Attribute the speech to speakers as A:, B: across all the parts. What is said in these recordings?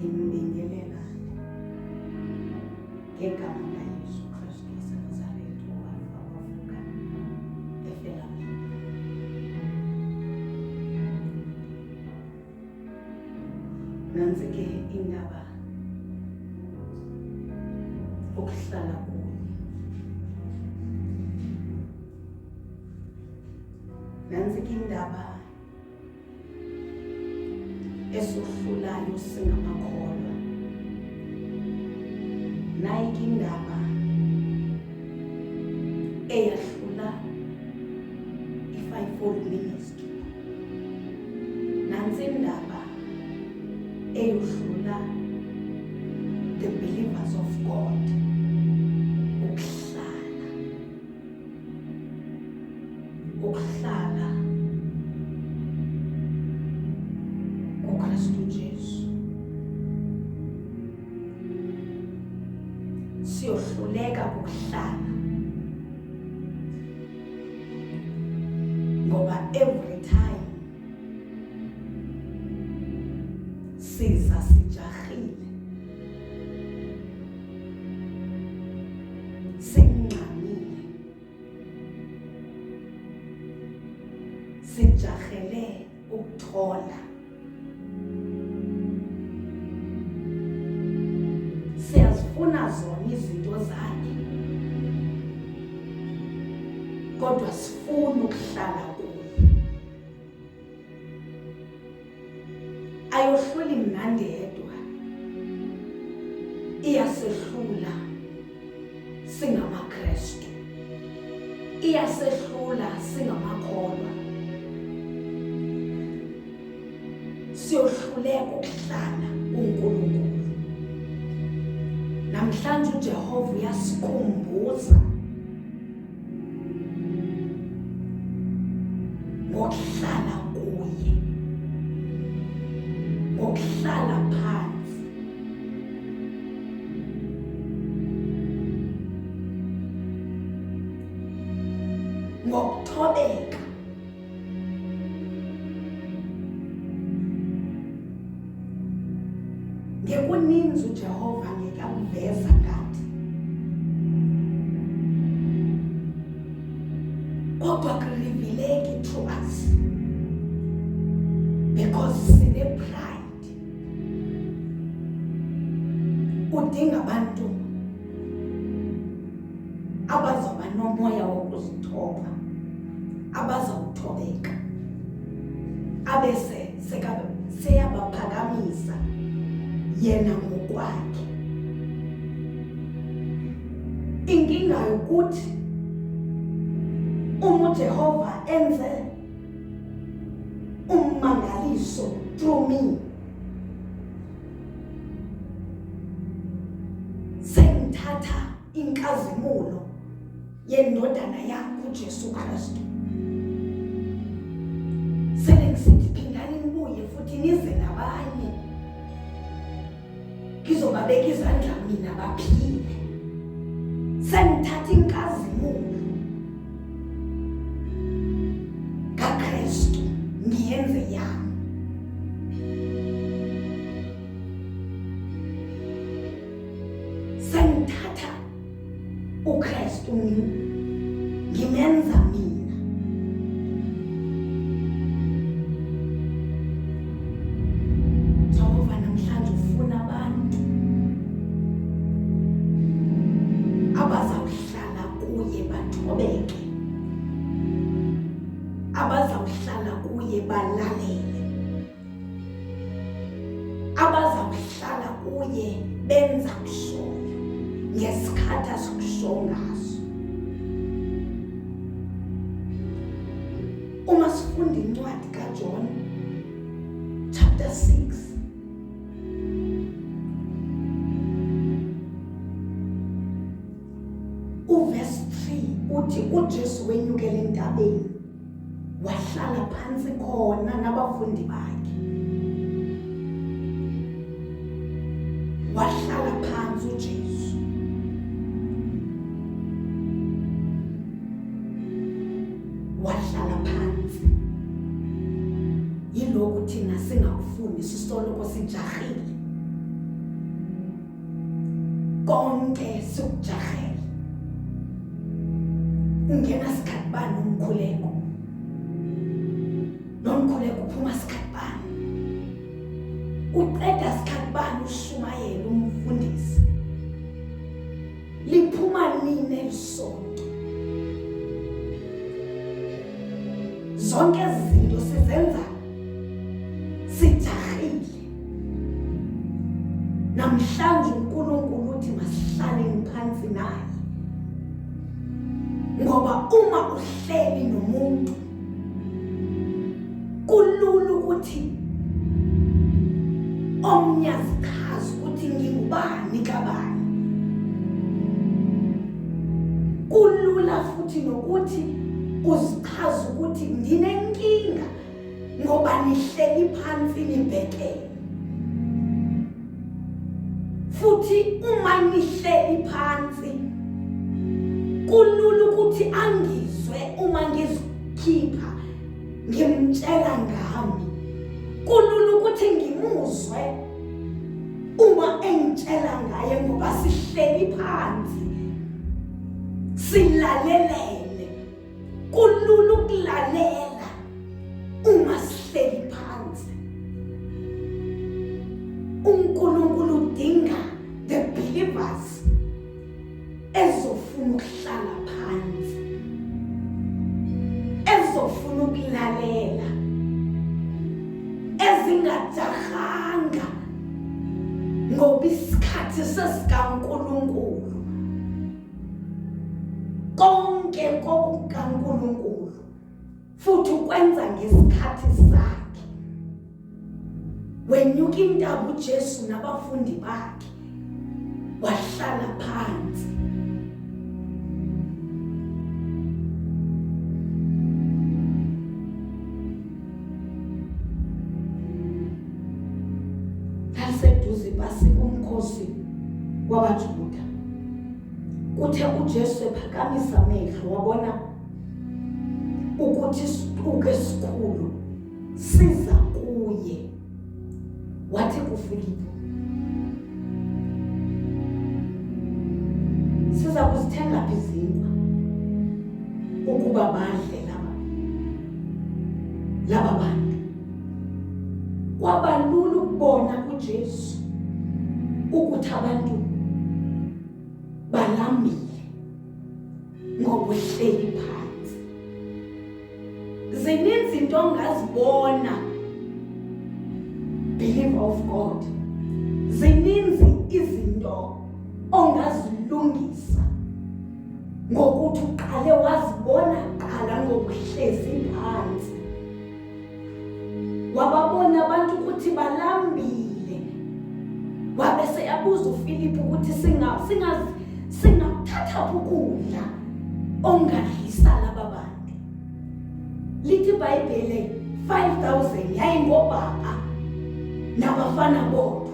A: Ngibingelela ngegama likaYesu Kristu waseNazaretha owafa wavuka efela mina. Nansi-ke indaba ukuhlala kunye. Nansi-ke indaba esohlulayo singamakholwa. Nayike indaba eyahlula i-fivefold ministry. Nansi indaba eyohlula the believers of God. Ukuhlala kuKristu Jesu. Siyohluleka ukuhlala ngoba every time siza sijahile, singxamile, sijahele ukuthola, siyazifuna zona izinto zakhe, kodwa sifuna ukuhlala kuye. Ayohluli mnandi yedwa, iyasehlula singamaKristu, iyasehlula singamakholwa. Siyohluleka ukuhlala uNkulunkulu. Namhlanje uJehova uyasikhumbuza ngokuhlala kuye, ngokuhlala phansi, ngokuthobeka. Ngekuninzi uJehova ngekakuveza ngathi, kodwa kurevealeki to us because sine pride. Udinga abantu abazaba nomoya wokuzithoba, abazawuthobeka, abese seyabaphakamisa yena ngokwakhe. Inkinga yokuthi uJehova enze ummangaliso through me, sengithatha inkazimulo yendodana yakhe uJesu Kristu. Sele ngisithi phindani nibuye futhi nize nabanye, ngizobabeka izandla mina baphile. Sengithatha inkazimulo kaKristu ngiyenze yami. Sengithatha uKristu ngimenza mina. Jehova namhlanje ufuna abantu abazawuhlala kuye bathobeke, abazawuhlala kuye balalele, abazawuhlala kuye benza kushoyo ngesikhathi asikusho ngaso. Uma sifunda incwadi kaJohn chapter 6, uverse 3 uthi uJesu wenyukele entabeni wahlala phansi khona nabafundi bakhe. Wahlala phansi uJesu. Wahlala phansi. Yilokhu thina singakufuni sisoloko sijahile. konke sikujahela. Ungena sikhathi bani umkhuleko? Nomkhuleko uphuma sikhathi bani? Uqeda sikhathi bani ushumayela umfundisi? Liphuma nini elisonto? Zonke izinto sizenza sijahile. Namhlanje uNkulunkulu uthi masihlale phansi naye. Ngoba uma uhleli nomuntu kulula ukuthi omnyazichaza ukuthi ngingubani kabani. Kulula futhi nokuthi uzichaza ukuthi nginenkinga ngoba nihleli phansi nibhekene. Futhi uma nihleli phansi kulula ukuthi angizwe uma ngizikhipha ngimtshela ngami. Kulula ukuthi ngimuzwe uma engitshela ngaye ngoba sihleli phansi silalelene. Kulula ukulalela uma sihleli phansi. uNkulunkulu udinga the believers ezofuna ukuhlala phansi, ezofuna ukulalela, ezingajahanga ngoba isikhathi sesikaNkulunkulu. Konke kokukaNkulunkulu futhi ukwenza ngesikhathi sakhe. Wenyuka intaba uJesu nabafundi bakhe wahlala phansi. Seduze basika umkhosi wabaJuda. Kuthe uJesu ephakamisa amehlo wabona ukuthi isituko esikhulu siza kuye. Wathi kuFilipu, siza kuzithenga phi izinkwa ukuba badle laba bantu? Kwabalula ukubona kuJesu ukuthi abantu balambile ngoba uhleli phansi. Zininzi izinto ongazibona, believer of God. Zininzi izinto ongazilungisa ngokuthi uqale wazibona qala ngokuhlezi phansi. Wababona abantu ukuthi balambile. Wabe seyabuza uFilipu ukuthi singathatha ukudla ongadlisa laba bantu. Lithi iBhayibheli 5,000 yayingobaba nabafana bodwa.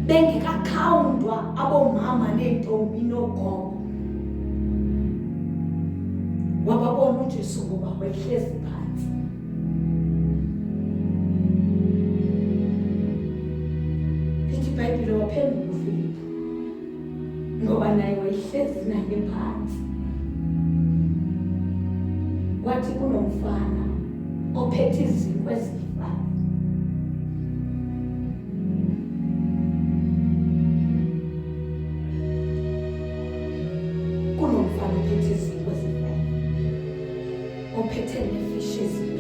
A: Bengekakhawuntwa abomama nentombi nogogo. Wababona uJesu ngoba wehlezi phansi. iBhayibheli waphendula uFilipu ngoba naye wayehlezi naye phansi. Wathi kunomfana ophethe izinkwa eziyi-5. Kunomfana ophethe izinkwa eziyi-5 ophethe nefishi ezimbili.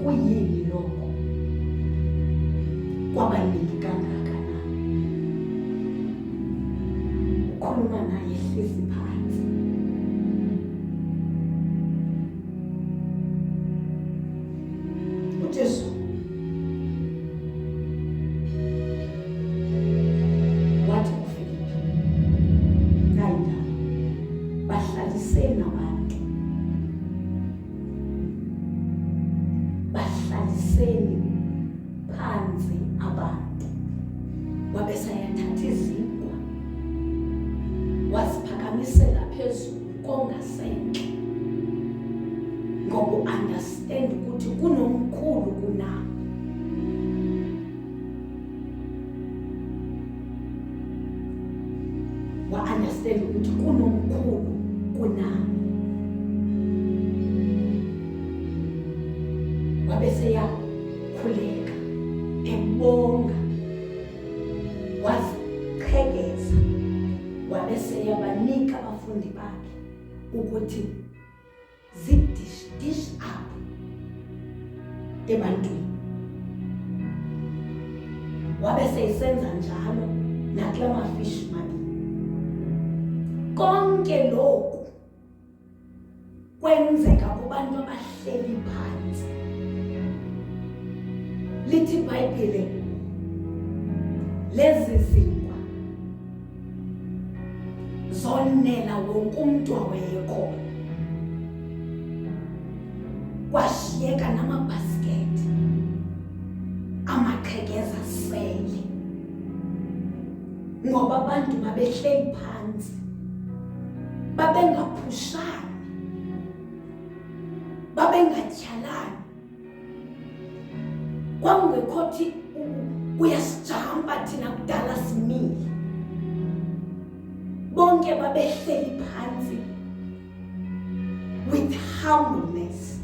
A: Kuyini lokho kwabaluleke kangakanani? Ukhuluma naye ehlezi phansi. uJesu wathi kuFilipu, "Nayinda, bahlaliseni abantu, bahlaliseni phansi abantu." Wabese yathatha izinkwa waziphakamisela phezulu kongasenhle ngoba understand ukuthi kunomkhulu kunami. Wa understand ukuthi kunomkhulu kunami. Wabese yakhuleka ebonga waziqhekeza wabese yabanika abafundi bakhe ukuthi dish up ebantwini. Wabese isenza njalo nakula mafishi mabili. Konke lokhu kwenzeka kubantu abahleli phansi. Lithi iBhayibheli lezi zingwa zonela wonke umuntu owayekhona. Kwashiyeka namabhaskethi amaqhekeza sele ngoba abantu babehleli phansi babengaphushani babengatyhalani. Kwangekhothi uyasijampa thina kudala simile. Bonke babehleli phansi with humbleness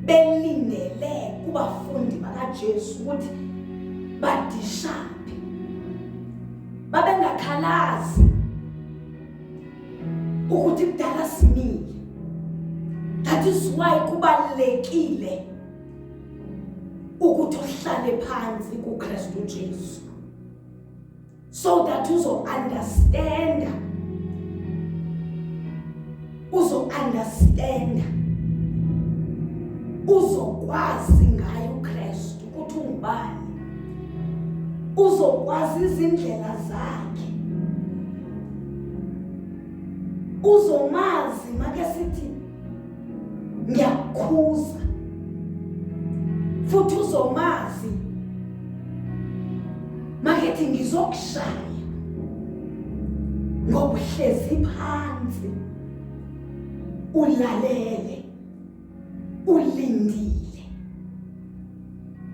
A: belindele kubafundi bakaJesu ukuthi badishaphe. Babengakhalazi ukuthi kudala simile. That is why kubalekile ukuthi uhlale phansi kuKristu Jesu, so that uzo understand uzokwazi ngaye uKristu ukuthi ungubani, uzokwazi izindlela zakhe, uzomazi make sithi ngiyakukhuza, futhi uzomazi makethi ngizokushaya ngoba uhlezi phansi ulalele ulindile.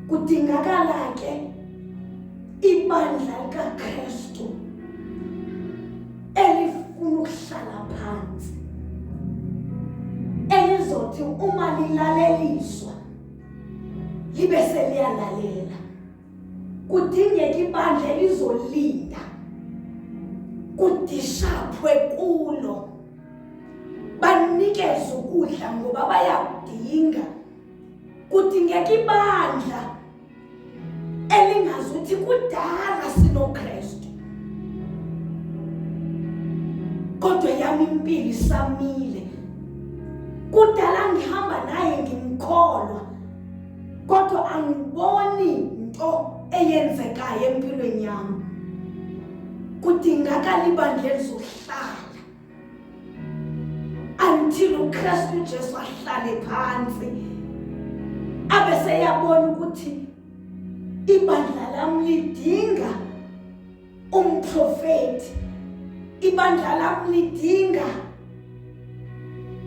A: Kudingakala ke ibandla likaKristu elifuna ukuhlala phansi, elizothi uma lilaleliswa libe seliyalalela. Kudingeka ibandla elizolinda kudishapwe kulo, banikeze ukudla ngoba bayakudinga. Kudingeka ibandla elingazuthi kudala sinoKristu kodwa yami impilo isamile, kudala ngihamba naye ngimkholwa kodwa angiboni into eyenzekayo empilweni yami. Kudingakala ibandla elizohlala until uKristu Jesu ahlale phansi abese yabona ukuthi ibandla lami lidinga umprofeti, ibandla lami lidinga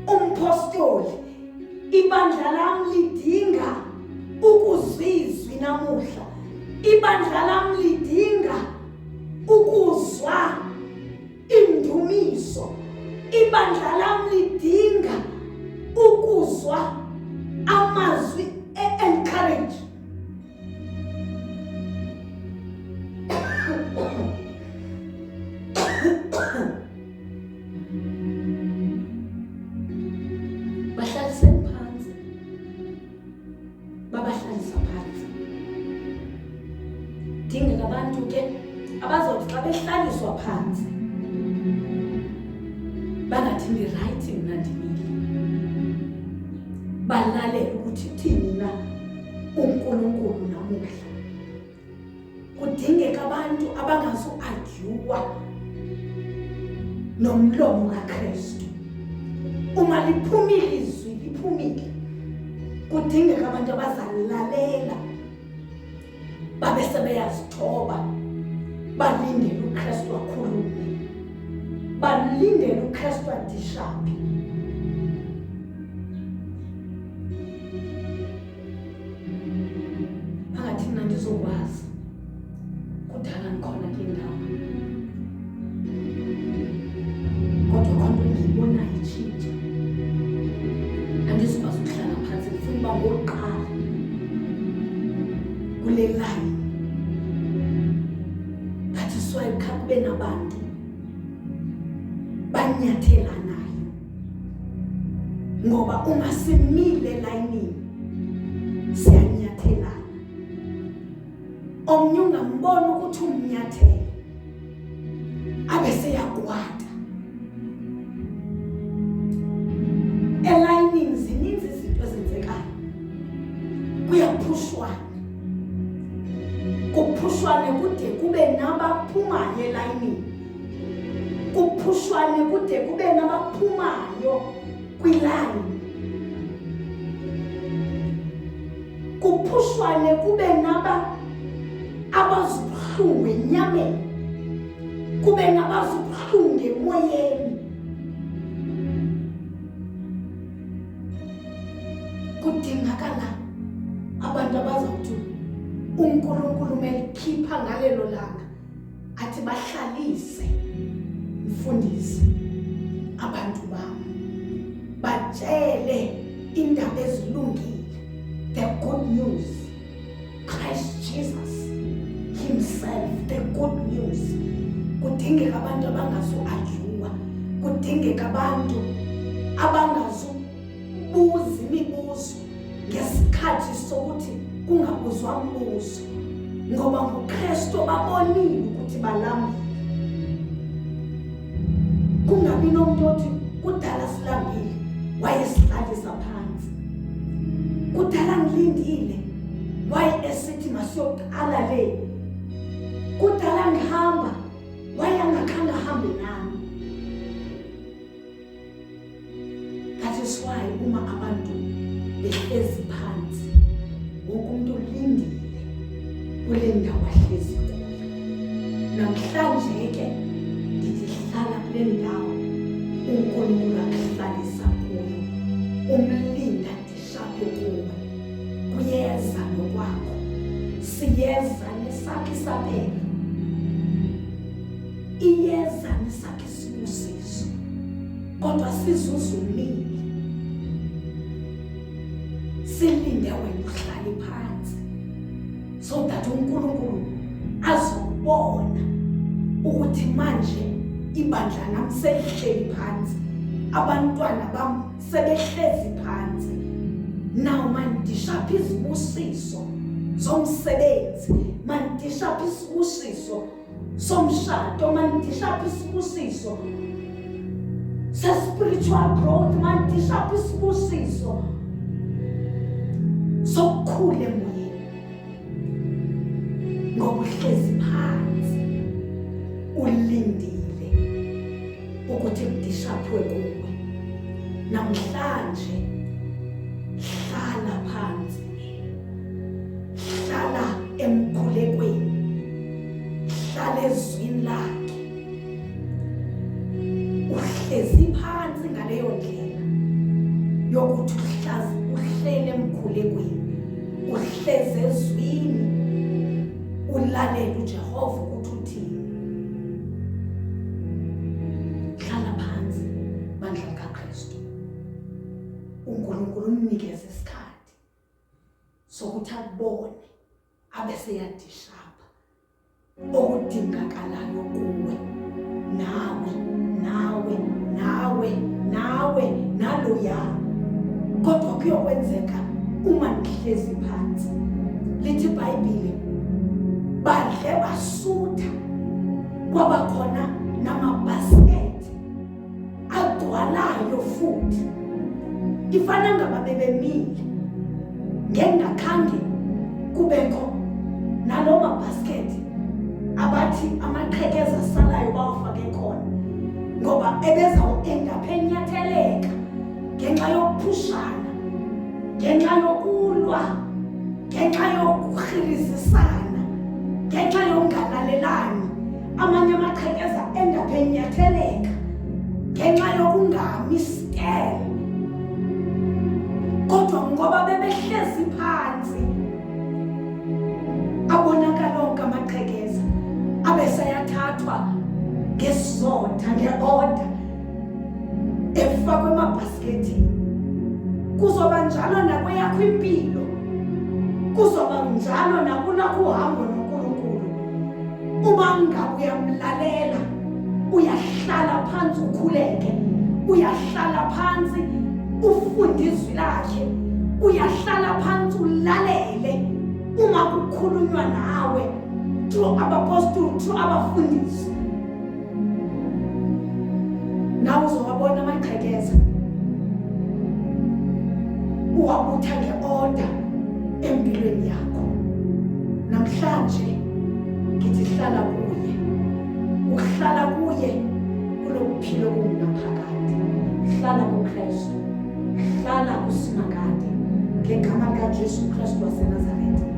A: umpostoli, ibandla lami lidinga ukuzizwi namuhla, ibandla lami lidinga ukuzwa indumiso, ibandla lami lidinga ukuzwa amazwi encourage. Bahlalise phansi, babahlalisa phansi. Dinga abantu ke abazothi xa behlaliswa phansi bangathi ni right mina ndimile, balalele ukuthi thina uNkulunkulu namuhla. Kudingeka abantu abangazo-adyuwa nomlomo kaKristu. Uma liphumile izwi liphumile, kudingeka abantu abazalalela babe sebeyazithoba, balindele uKristu akhulume, balindele uKristu adishaphe. anyathela nayo, ngoba uma simile elayinini siyanyathelana. Omnye ungambona ukuthi umnyathele abe seyakwata. Elayinini zininzi izinto ezenzekayo, kuyaphushwana, kuphushwane kude kube nabaphumayo elayinini, kuphushwane kude kube nabaphumayo kwilayini, kuphushwane kube abazibuhlungu enyameni, kube nabazibuhlungu emoyeni. Kudingakala abantu abazawuthi uNkulunkulu melikhipha ngalelo langa athi bahlalise, mfundisi abantu bami, batshele indaba ezilungile, the good news, Christ Jesus himself, the good news. Kudingeka abantu abangazo-adyuwa, kudingeka abantu abangazubuza imibuzo ngesikhathi sokuthi kungabuzwa mbuzo, ngoba nguKristu babonile ukuthi balambile. Kungabi nomuntu othi kudala silambile wayesihlalisa phansi, kudala ngilindile waye esithi masiyoqala le, kudala ngihamba waye angakhanga ahambe nami. That is why uma abantu behlezi phansi, wonke umuntu ulindile kule ndawo ahlezi kuyo. Namhlanje ke ndithi hlala kule ndawo uNkulunkulu akuhlalisa kuyo, umlinda ndishaphe kuwe. Kuyeza nokwakho, siyeza nesakhe isabelo, iyeza nesakhe isibusiso, kodwa sizuzumile. Silinde wena uhlale phansi, so that uNkulunkulu azobona ukuthi manje ibandla nami selihleli phansi, abantwana bami sebehlezi phansi. Now mandishaphe izibusiso zomsebenzi, mandishaphe isibusiso somshado, mandishaphe isibusiso se-spiritual growth, mandishaphe isibusiso sokukhula emoyeni, ngoba uhlezi phansi ulindile ukuthi kudishaphwe kuwe. Namhlanje hlala phansi, hlala emkhulekweni, hlala ezwini lakhe, uhlezi phansi ngaleyo ndlela yokuthi uhlele emkhulekweni, uhlezi ezwini, ulalele uJehova ukuthi uthini. Hlala phansi bandla likaKristu, uNkulunkulu umnikeze isikhathi sokuthi akubone abese yadishapha okudingakalayo kuwe, nawe naloya. Kodwa kuyokwenzeka uma nihlezi phansi. Lithi iBhayibheli badle basutha, kwaba khona namabhaskethi agcwalayo futhi. Ifana ngaba bebemile ngengakhange kubekho nalo mabhaskethi abathi amaqhekeza asalayo bawafake khona, ngoba ebezawuenda phenyatheleka ngenxa yokuphushana, ngenxa yokulwa, ngenxa yokukhilizisana, ngenxa yokungalalelani. Amanye amaqhekeza enda phenyatheleka ngenxa yokungami stele, kodwa ngoba bebehlezi phansi abonakala onke amaqhekeza abesayathathwa ngesizotha, nge-order, efakwe emabhaskethini. Kuzoba njalo nakweyakho impilo, kuzoba njalo nakulakho uhambo noNkulunkulu. Uma ngabe uyamlalela uyahlala phansi ukhuleke, uyahlala phansi ufunde izwi lakhe, uyahlala phansi ulalele uma kukhulunywa nawe through abapostoli, through abafundisi. Nawe uzowabona amaqhekeza uwabutha nge-order empilweni yakho. Namhlanje ngithi hlala kuye, uhlala kuye kulokuphila okungaphakade. Hlala kuKristu, hlala kuSimakade ngegama likaJesu Kristu waseNazaretha.